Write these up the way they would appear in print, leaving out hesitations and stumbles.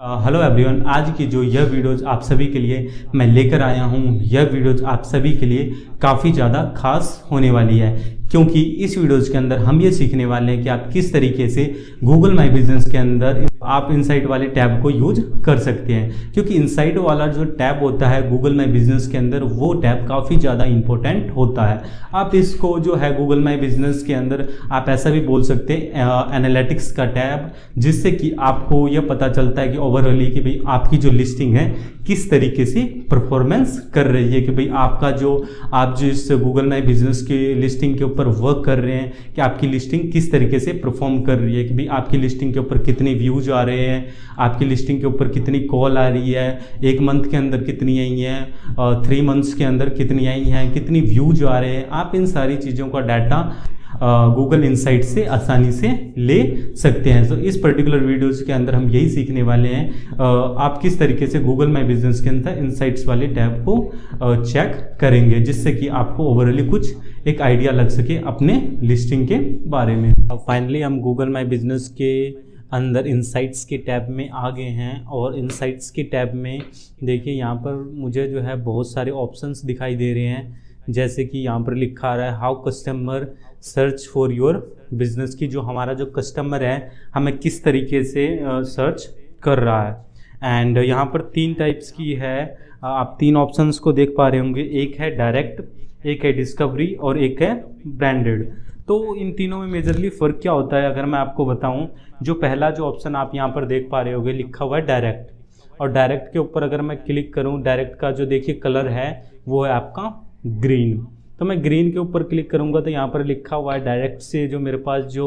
Hello everyone, आज की जो यह वीडियोज आप सभी के लिए मैं लेकर आया हूँ, यह वीडियोज आप सभी के लिए काफ़ी ज़्यादा खास होने वाली है, क्योंकि इस वीडियोज के अंदर हम ये सीखने वाले हैं कि आप किस तरीके से गूगल माई बिजनेस के अंदर आप इनसाइट वाले टैब को यूज कर सकते हैं। क्योंकि इनसाइट वाला जो टैब होता है गूगल माई बिजनेस के अंदर, वो टैब काफ़ी ज़्यादा इंपॉर्टेंट होता है। आप इसको जो है गूगल माई बिजनेस के अंदर आप ऐसा भी बोल सकते हैं एनालिटिक्स का टैब, जिससे कि आपको यह पता चलता है कि ओवरऑली कि भाई आपकी जो लिस्टिंग है किस तरीके से परफॉर्मेंस कर रही है, कि भाई आपका जो आप जिस गूगल माई बिजनेस की लिस्टिंग के ऊपर वर्क कर रहे हैं कि आपकी लिस्टिंग किस तरीके से परफॉर्म कर रही है, कि भाई आपकी लिस्टिंग के ऊपर कितने व्यूज आ रहे हैं, आपकी लिस्टिंग के ऊपर कितनी कॉल आ रही है, एक मंथ के अंदर कितनी आई हैं, 3 मंथ्स के अंदर कितनी आई हैं, कितनी व्यूज आ रहे हैं। आप इन सारी चीज़ों का डाटा गूगल इनसाइट से आसानी से ले सकते हैं। तो इस पर्टिकुलर वीडियोज़ के अंदर हम यही सीखने वाले हैं आप किस तरीके से गूगल माई बिजनेस के अंदर इनसाइट्स वाले टैब को चेक करेंगे, जिससे कि आपको ओवरऑली कुछ एक आइडिया लग सके अपने लिस्टिंग के बारे में। अब फाइनली हम गूगल माई बिजनेस के अंदर इनसाइट्स के टैब में आ गए हैं, और इनसाइट्स के टैब में देखिए यहाँ पर मुझे जो है बहुत सारे ऑप्शंस दिखाई दे रहे हैं। जैसे कि यहाँ पर लिखा आ रहा है how customer search for your business, की जो हमारा जो कस्टमर है हमें किस तरीके से सर्च कर रहा है। एंड यहाँ पर 3 टाइप्स की है, आप 3 ऑप्शंस को देख पा रहे होंगे। एक है डायरेक्ट, एक है डिस्कवरी और एक है ब्रांडेड। तो इन तीनों में मेजरली फ़र्क क्या होता है अगर मैं आपको बताऊं, जो पहला जो ऑप्शन आप यहाँ पर देख पा रहे होंगे लिखा हुआ है डायरेक्ट, और डायरेक्ट के ऊपर अगर मैं क्लिक करूं, डायरेक्ट का जो देखिए कलर है वो है आपका ग्रीन। तो मैं ग्रीन के ऊपर क्लिक करूंगा तो यहाँ पर लिखा हुआ है डायरेक्ट से जो मेरे पास जो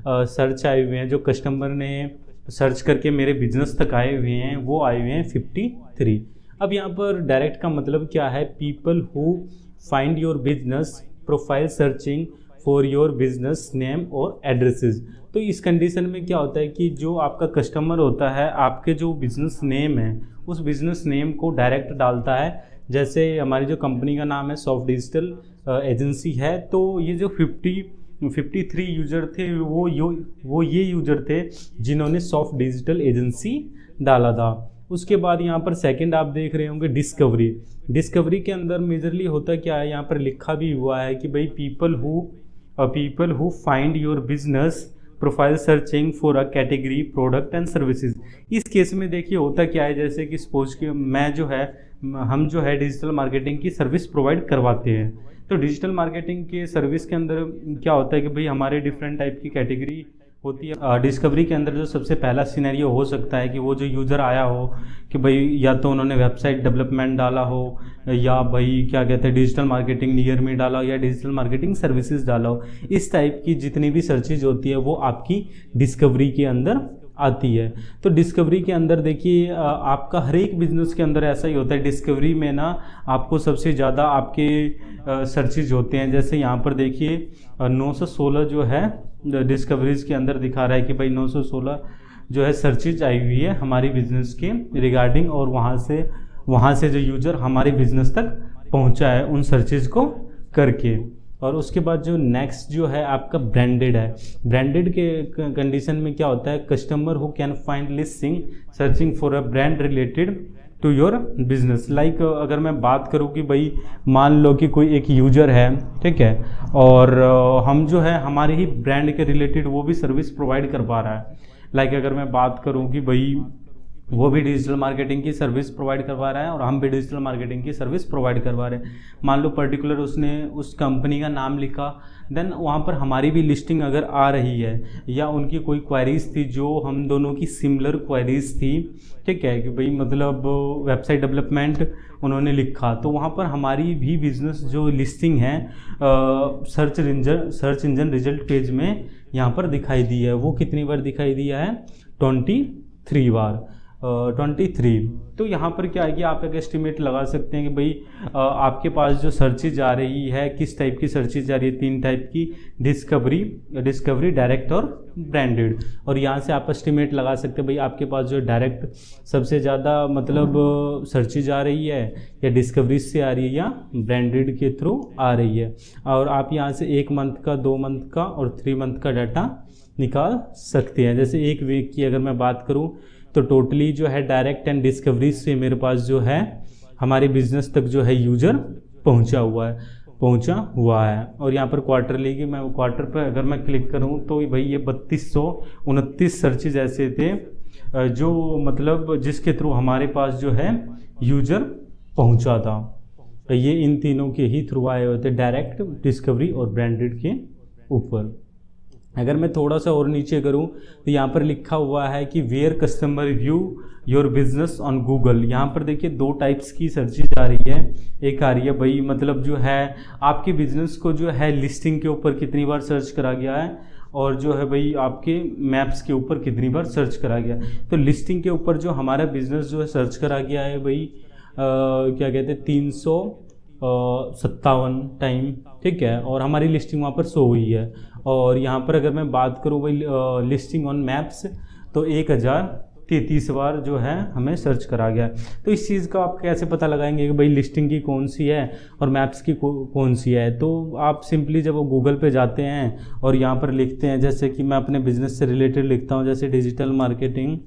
सर्च आए हुए हैं, जो कस्टमर ने सर्च करके मेरे बिजनेस तक आए हुए हैं, वो आए हुए हैं 53। अब यहाँ पर डायरेक्ट का मतलब क्या है, people who find your business profile searching for your business name और एड्रेसेस। तो इस कंडीशन में क्या होता है कि जो आपका कस्टमर होता है, आपके जो बिजनेस नेम है उस बिजनेस नेम को डायरेक्ट डालता है। जैसे हमारी जो कंपनी का नाम है सॉफ्ट डिजिटल एजेंसी है, तो ये जो 53 यूज़र थे वो ये यूज़र थे जिन्होंने सॉफ्ट डिजिटल एजेंसी डाला था। उसके बाद यहाँ पर सेकंड आप देख रहे होंगे डिस्कवरी। डिस्कवरी के अंदर मेजरली होता क्या है, यहाँ पर लिखा भी हुआ है कि भाई people who find your business profile searching for a category product and services. इस केस में देखिए होता क्या है, जैसे कि सपोज कि हम जो है डिजिटल मार्केटिंग की सर्विस प्रोवाइड करवाते हैं। तो डिजिटल मार्केटिंग के सर्विस के अंदर क्या होता है कि भाई हमारे डिफरेंट टाइप की कैटेगरी होती है। डिस्कवरी के अंदर जो सबसे पहला सिनेरियो हो सकता है कि वो जो यूज़र आया हो कि भाई या तो उन्होंने वेबसाइट डेवलपमेंट डाला हो, या भाई क्या कहते हैं डिजिटल मार्केटिंग नियर मी डाला हो, या डिजिटल मार्केटिंग सर्विसेज डाला हो। इस टाइप की जितनी भी सर्चेज होती है वो आपकी डिस्कवरी के अंदर आती है। तो डिस्कवरी के अंदर देखिए आपका हर एक बिजनेस के अंदर ऐसा ही होता है। डिस्कवरी में ना आपको सबसे ज़्यादा आपके सर्चेज होते हैं। जैसे यहाँ पर देखिए 916 जो है डिस्कवरीज के अंदर दिखा रहा है कि भाई 916 जो है सर्चेज आई हुई है हमारी बिजनेस के रिगार्डिंग, और वहाँ से जो यूज़र हमारे बिजनेस तक पहुँचा है उन सर्चेज को करके। और उसके बाद जो नेक्स्ट जो है आपका ब्रांडेड है। ब्रांडेड के कंडीशन में क्या होता है, customer who can find listing searching for a brand related to your business. Like अगर मैं बात करूँ कि भाई मान लो कि कोई एक यूजर है, ठीक है, और हम जो है हमारे ही ब्रांड के रिलेटेड वो भी सर्विस प्रोवाइड कर पा रहा है। लाइक अगर मैं बात करूँ कि भाई वो भी डिजिटल मार्केटिंग की सर्विस प्रोवाइड करवा रहा है और हम भी डिजिटल मार्केटिंग की सर्विस प्रोवाइड करवा रहे हैं। मान लो पर्टिकुलर उसने उस कंपनी का नाम लिखा, देन वहाँ पर हमारी भी लिस्टिंग अगर आ रही है, या उनकी कोई क्वेरीज थी जो हम दोनों की सिमिलर क्वेरीज थी, ठीक है, कि भाई मतलब वेबसाइट डेवलपमेंट उन्होंने लिखा, तो वहाँ पर हमारी भी बिजनेस जो लिस्टिंग है सर्च इंजन रिजल्ट पेज में यहाँ पर दिखाई दी है। वो कितनी बार दिखाई दिया है, 23 बार। 23। तो यहाँ पर क्या है कि आप एक एस्टिमेट लगा सकते हैं कि भाई आपके पास जो सर्चेज आ रही है किस टाइप की सर्चेज आ रही है, 3 टाइप की, डिस्कवरी, डायरेक्ट और ब्रांडेड। और यहाँ से आप एस्टिमेट लगा सकते हैं भाई आपके पास जो डायरेक्ट सबसे ज़्यादा मतलब सर्चेज आ रही है, या डिस्कवरी से आ रही है, या ब्रांडेड के थ्रू आ रही है। और आप यहाँ से 1 मंथ का, 2 मंथ का और 3 मंथ का डाटा निकाल सकते हैं। जैसे एक वीक की अगर मैं बात करूँ तो टोटली जो है डायरेक्ट एंड डिस्कवरी से मेरे पास जो है हमारे बिजनेस तक जो है यूजर पहुंचा हुआ है। और यहाँ पर क्वार्टरली की मैं क्वार्टर पर अगर मैं क्लिक करूँ तो भाई ये 3229 सर्चेज ऐसे थे जो मतलब जिसके थ्रू हमारे पास जो है यूजर पहुंचा था। ये इन तीनों के ही थ्रू आए हुए थे, डायरेक्ट, डिस्कवरी और ब्रांडेड के ऊपर। अगर मैं थोड़ा सा और नीचे करूं तो यहाँ पर लिखा हुआ है कि where customer view your business on Google. यहाँ पर देखिए 2 टाइप्स की सर्चेज आ रही है। एक आ रही है भाई मतलब जो है आपके बिजनेस को जो है लिस्टिंग के ऊपर कितनी बार सर्च करा गया है, और जो है भाई आपके मैप्स के ऊपर कितनी बार सर्च करा गया। तो लिस्टिंग के ऊपर जो हमारा बिजनेस जो है सर्च करा गया है भाई क्या कहते हैं 357 टाइम, ठीक है, और हमारी लिस्टिंग वहाँ पर शो हुई है। और यहाँ पर अगर मैं बात करूँ भाई लिस्टिंग ऑन मैप्स तो 1033 बार जो है हमें सर्च करा गया। तो इस चीज़ का आप कैसे पता लगाएंगे कि भाई लिस्टिंग की कौन सी है और मैप्स की कौन सी है। तो आप सिंपली जब वो गूगल पे जाते हैं और यहाँ पर लिखते हैं, जैसे कि मैं अपने बिजनेस से रिलेटेड लिखता हूँ, जैसे डिजिटल मार्केटिंग,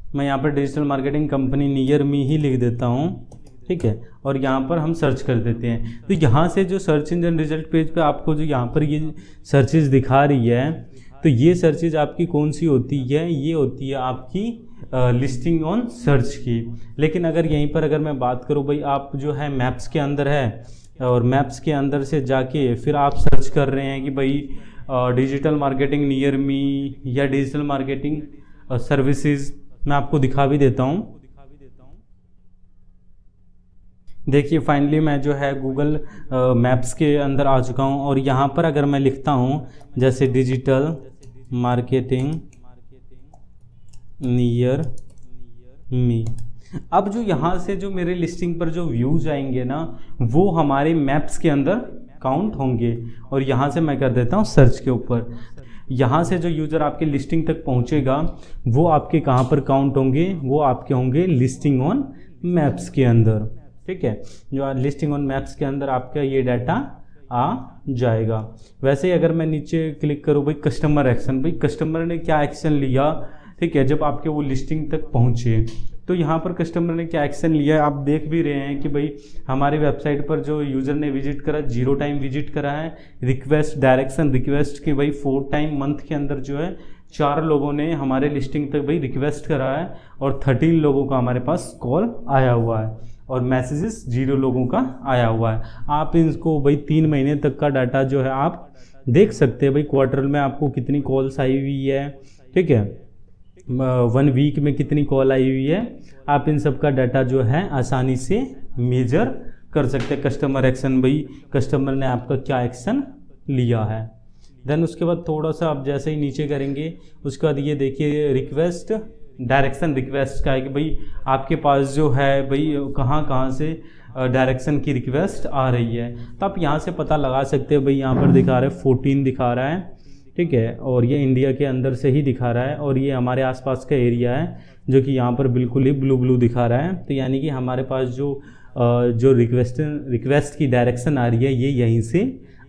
मैं यहाँ पर digital marketing company near me ही लिख देता हूँ, ठीक है, और यहाँ पर हम सर्च कर देते हैं। तो यहाँ से जो सर्च इंजन रिजल्ट पेज पे आपको जो यहाँ पर ये सर्चेज दिखा रही है, तो ये सर्चेज आपकी कौन सी होती है, ये होती है आपकी लिस्टिंग ऑन सर्च की। लेकिन अगर यहीं पर अगर मैं बात करूँ भाई आप जो है मैप्स के अंदर है और मैप्स के अंदर से जाके फिर आप सर्च कर रहे हैं कि भाई डिजिटल मार्केटिंग नियर मी या डिजिटल मार्केटिंग सर्विसेज, मैं आपको दिखा भी देता हूँ। देखिए फाइनली मैं जो है गूगल मैप्स के अंदर आ चुका हूँ और यहाँ पर अगर मैं लिखता हूँ जैसे डिजिटल मार्केटिंग नियर मी, अब जो यहाँ से जो मेरे लिस्टिंग पर जो व्यूज आएंगे ना वो हमारे मैप्स के अंदर काउंट होंगे। और यहाँ से मैं कर देता हूँ सर्च के ऊपर, यहाँ से जो यूज़र आपके लिस्टिंग तक पहुँचेगा वो आपके कहाँ पर काउंट होंगे, वो आपके होंगे लिस्टिंग ऑन मैप्स के अंदर, ठीक है, जो लिस्टिंग ऑन मैप्स के अंदर आपका ये डाटा आ जाएगा। वैसे ही अगर मैं नीचे क्लिक करूँ भाई कस्टमर एक्शन, भाई कस्टमर ने क्या एक्शन लिया, ठीक है, जब आपके वो लिस्टिंग तक पहुँचे तो यहाँ पर कस्टमर ने क्या एक्शन लिया है आप देख भी रहे हैं कि भाई हमारे वेबसाइट पर जो यूज़र ने विजिट करा 0 टाइम विजिट करा है। रिक्वेस्ट डायरेक्शन रिक्वेस्ट के भाई 4 टाइम मंथ के अंदर जो है 4 लोगों ने हमारे लिस्टिंग तक भाई रिक्वेस्ट करा है और 13 लोगों का हमारे पास कॉल आया हुआ है और मैसेजेस 0 लोगों का आया हुआ है। आप इनको भाई 3 महीने तक का डाटा जो है आप देख सकते हैं भाई क्वार्टर में आपको कितनी कॉल्स आई हुई है, ठीक है, 1 वीक में कितनी कॉल आई हुई है, आप इन सब का डाटा जो है आसानी से मेजर कर सकते हैं। कस्टमर एक्शन, भाई कस्टमर ने आपका क्या एक्शन लिया है। देन उसके बाद थोड़ा सा आप जैसे ही नीचे करेंगे उसके बाद ये देखिए रिक्वेस्ट डायरेक्शन रिक्वेस्ट का है कि भाई आपके पास जो है भाई कहाँ से डायरेक्शन की रिक्वेस्ट आ रही है। तो आप यहाँ से पता लगा सकते हैं, भाई यहाँ पर दिखा रहा है 14 दिखा रहा है, ठीक है, और ये इंडिया के अंदर से ही दिखा रहा है और ये हमारे आसपास का एरिया है जो कि यहाँ पर बिल्कुल ही ब्लू दिखा रहा है। तो यानी कि हमारे पास जो रिक्वेस्ट की डायरेक्शन आ रही है ये यहीं से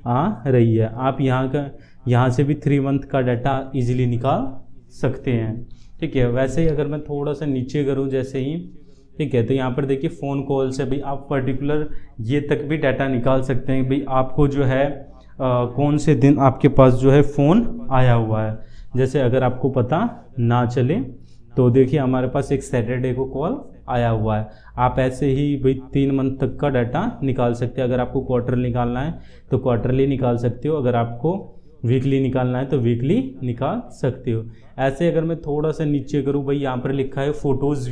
आ रही है। आप यहाँ से भी 3 मंथ का डाटा इजीली निकाल सकते हैं, ठीक है। वैसे ही अगर मैं थोड़ा सा नीचे करूँ जैसे ही, ठीक है, तो यहाँ पर देखिए फ़ोन कॉल से भी आप पर्टिकुलर ये तक भी डाटा निकाल सकते हैं भाई आपको जो है कौन से दिन आपके पास जो है फ़ोन आया हुआ है। जैसे अगर आपको पता ना चले तो देखिए हमारे पास एक सैटरडे को कॉल आया हुआ है। आप ऐसे ही भाई 3 मंथ तक का डाटा निकाल सकते हैं। अगर आपको क्वार्टर निकालना है तो क्वार्टरली निकाल सकते हो, अगर आपको वीकली निकालना है तो वीकली निकाल सकते हो। ऐसे अगर मैं थोड़ा सा नीचे करूँ भाई यहाँ पर लिखा है फ़ोटोज़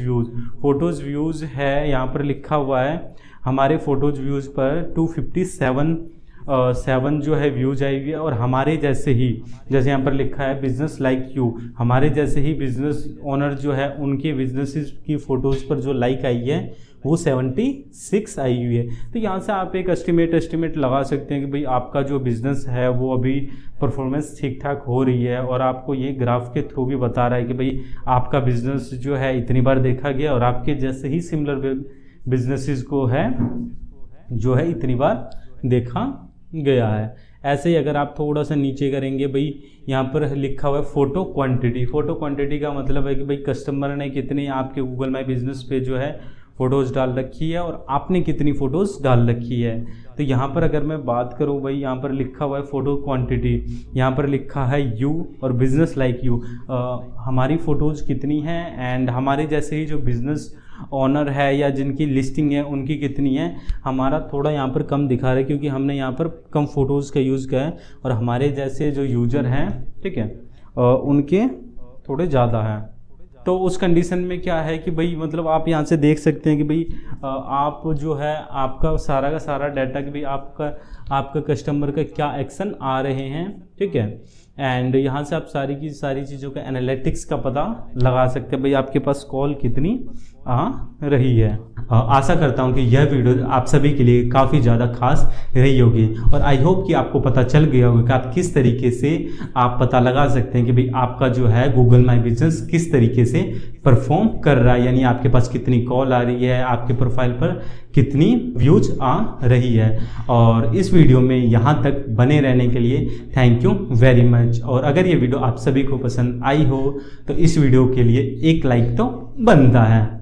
व्यूज़ है, यहाँ पर लिखा हुआ है हमारे फ़ोटोज़ व्यूज़ पर 257 जो है व्यूज आई हुई है। और हमारे जैसे ही, जैसे यहाँ पर लिखा है बिजनेस लाइक यू, हमारे जैसे ही बिजनेस ओनर जो है उनके बिजनेसेस की फ़ोटोज़ पर जो लाइक आई है वो 76 आई हुई है। तो यहाँ से आप एक एस्टिमेट लगा सकते हैं कि भाई आपका जो बिज़नेस है वो अभी परफॉर्मेंस ठीक ठाक हो रही है और आपको ये ग्राफ के थ्रू भी बता रहा है कि भाई आपका बिज़नेस जो है इतनी बार देखा गया और आपके जैसे ही सिमिलर बिजनेसेस को है जो है इतनी बार देखा गया है। ऐसे ही अगर आप थोड़ा सा नीचे करेंगे भाई, यहाँ पर लिखा हुआ है फ़ोटो क्वांटिटी। फ़ोटो क्वांटिटी का मतलब है कि भाई कस्टमर ने कितनी आपके गूगल माई बिजनेस पे जो है फ़ोटोज़ डाल रखी है और आपने कितनी फ़ोटोज़ डाल रखी है। तो यहाँ पर अगर मैं बात करूँ भाई, यहाँ पर लिखा हुआ है फ़ोटो क्वांटिटी, यहाँ पर लिखा है यू और बिज़नेस लाइक यू, हमारी फ़ोटोज़ कितनी हैं एंड हमारे जैसे ही जो बिज़नेस ऑनर है या जिनकी लिस्टिंग है उनकी कितनी है। हमारा थोड़ा यहाँ पर कम दिखा रहा है क्योंकि हमने यहाँ पर कम फ़ोटोज़ का यूज़ किया है और हमारे जैसे जो यूज़र हैं, ठीक है, उनके थोड़े ज़्यादा हैं। तो उस कंडीशन में क्या है कि भाई मतलब आप यहाँ से देख सकते हैं कि भाई आप जो है आपका सारा का सारा डाटा कि भाई आपका कस्टमर का क्या एक्शन आ रहे हैं, ठीक है। एंड यहाँ से आप सारी की सारी चीज़ों का एनालिटिक्स का पता लगा सकते हैं, भाई आपके पास कॉल कितनी आ रही है। आशा करता हूँ कि यह वीडियो आप सभी के लिए काफ़ी ज़्यादा खास रही होगी और आई होप कि आपको पता चल गया होगा कि आप किस तरीके से आप पता लगा सकते हैं कि भाई आपका जो है गूगल माई बिजनेस किस तरीके से परफॉर्म कर रहा है, यानी आपके पास कितनी कॉल आ रही है, आपके प्रोफाइल पर कितनी व्यूज आ रही है। और इस वीडियो में यहाँ तक बने रहने के लिए थैंक यू वेरी मच। और अगर ये वीडियो आप सभी को पसंद आई हो तो इस वीडियो के लिए एक लाइक तो बनता है।